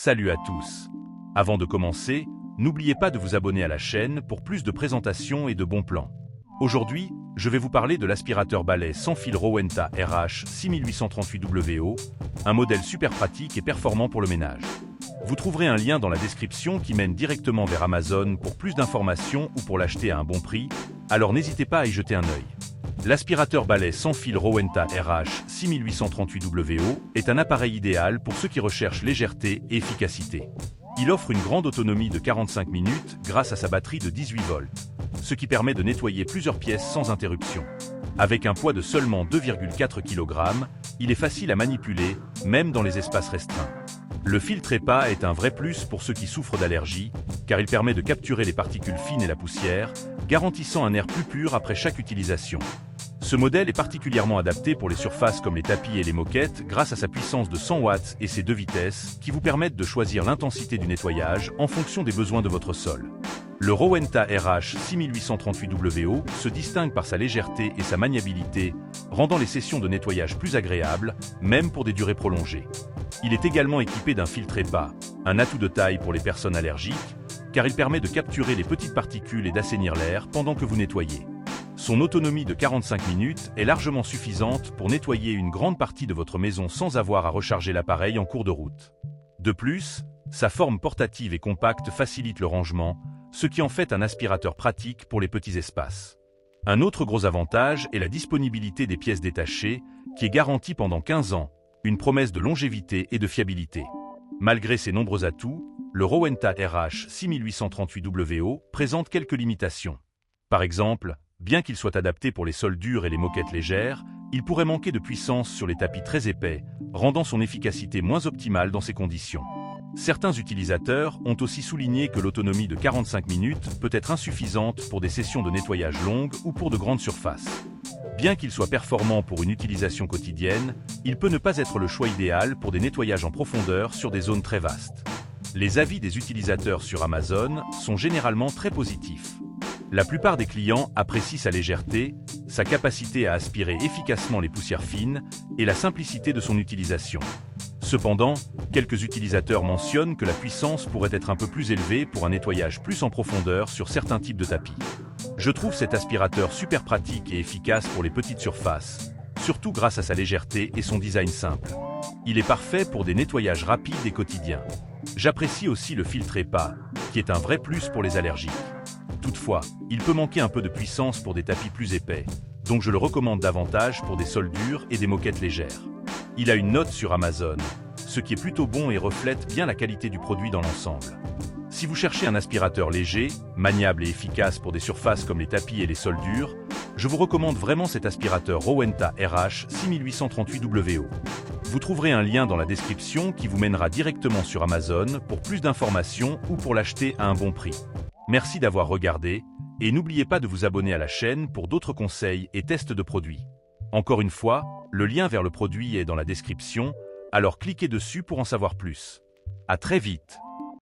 Salut à tous. Avant de commencer, n'oubliez pas de vous abonner à la chaîne pour plus de présentations et de bons plans. Aujourd'hui, je vais vous parler de l'aspirateur balai sans fil Rowenta RH 6838WO, un modèle super pratique et performant pour le ménage. Vous trouverez un lien dans la description qui mène directement vers Amazon pour plus d'informations ou pour l'acheter à un bon prix, alors n'hésitez pas à y jeter un œil. L'aspirateur balai sans fil Rowenta RH 6838WO est un appareil idéal pour ceux qui recherchent légèreté et efficacité. Il offre une grande autonomie de 45 minutes grâce à sa batterie de 18 volts, ce qui permet de nettoyer plusieurs pièces sans interruption. Avec un poids de seulement 2,4 kg, il est facile à manipuler, même dans les espaces restreints. Le filtre EPA est un vrai plus pour ceux qui souffrent d'allergies, car il permet de capturer les particules fines et la poussière, garantissant un air plus pur après chaque utilisation. Ce modèle est particulièrement adapté pour les surfaces comme les tapis et les moquettes grâce à sa puissance de 100 watts et ses 2 vitesses qui vous permettent de choisir l'intensité du nettoyage en fonction des besoins de votre sol. Le Rowenta RH 6838WO se distingue par sa légèreté et sa maniabilité, rendant les sessions de nettoyage plus agréables, même pour des durées prolongées. Il est également équipé d'un filtre EPA, un atout de taille pour les personnes allergiques, car il permet de capturer les petites particules et d'assainir l'air pendant que vous nettoyez. Son autonomie de 45 minutes est largement suffisante pour nettoyer une grande partie de votre maison sans avoir à recharger l'appareil en cours de route. De plus, sa forme portative et compacte facilite le rangement, ce qui en fait un aspirateur pratique pour les petits espaces. Un autre gros avantage est la disponibilité des pièces détachées, qui est garantie pendant 15 ans, une promesse de longévité et de fiabilité. Malgré ses nombreux atouts, le Rowenta RH 6838WO présente quelques limitations. Par exemple, bien qu'il soit adapté pour les sols durs et les moquettes légères, il pourrait manquer de puissance sur les tapis très épais, rendant son efficacité moins optimale dans ces conditions. Certains utilisateurs ont aussi souligné que l'autonomie de 45 minutes peut être insuffisante pour des sessions de nettoyage longues ou pour de grandes surfaces. Bien qu'il soit performant pour une utilisation quotidienne, il peut ne pas être le choix idéal pour des nettoyages en profondeur sur des zones très vastes. Les avis des utilisateurs sur Amazon sont généralement très positifs. La plupart des clients apprécient sa légèreté, sa capacité à aspirer efficacement les poussières fines et la simplicité de son utilisation. Cependant, quelques utilisateurs mentionnent que la puissance pourrait être un peu plus élevée pour un nettoyage plus en profondeur sur certains types de tapis. Je trouve cet aspirateur super pratique et efficace pour les petites surfaces, surtout grâce à sa légèreté et son design simple. Il est parfait pour des nettoyages rapides et quotidiens. J'apprécie aussi le filtre EPA, qui est un vrai plus pour les allergiques. Toutefois, il peut manquer un peu de puissance pour des tapis plus épais, donc je le recommande davantage pour des sols durs et des moquettes légères. Il a une note sur Amazon, ce qui est plutôt bon et reflète bien la qualité du produit dans l'ensemble. Si vous cherchez un aspirateur léger, maniable et efficace pour des surfaces comme les tapis et les sols durs, je vous recommande vraiment cet aspirateur Rowenta RH 6838WO. Vous trouverez un lien dans la description qui vous mènera directement sur Amazon pour plus d'informations ou pour l'acheter à un bon prix. Merci d'avoir regardé, et n'oubliez pas de vous abonner à la chaîne pour d'autres conseils et tests de produits. Encore une fois, le lien vers le produit est dans la description, alors cliquez dessus pour en savoir plus. À très vite!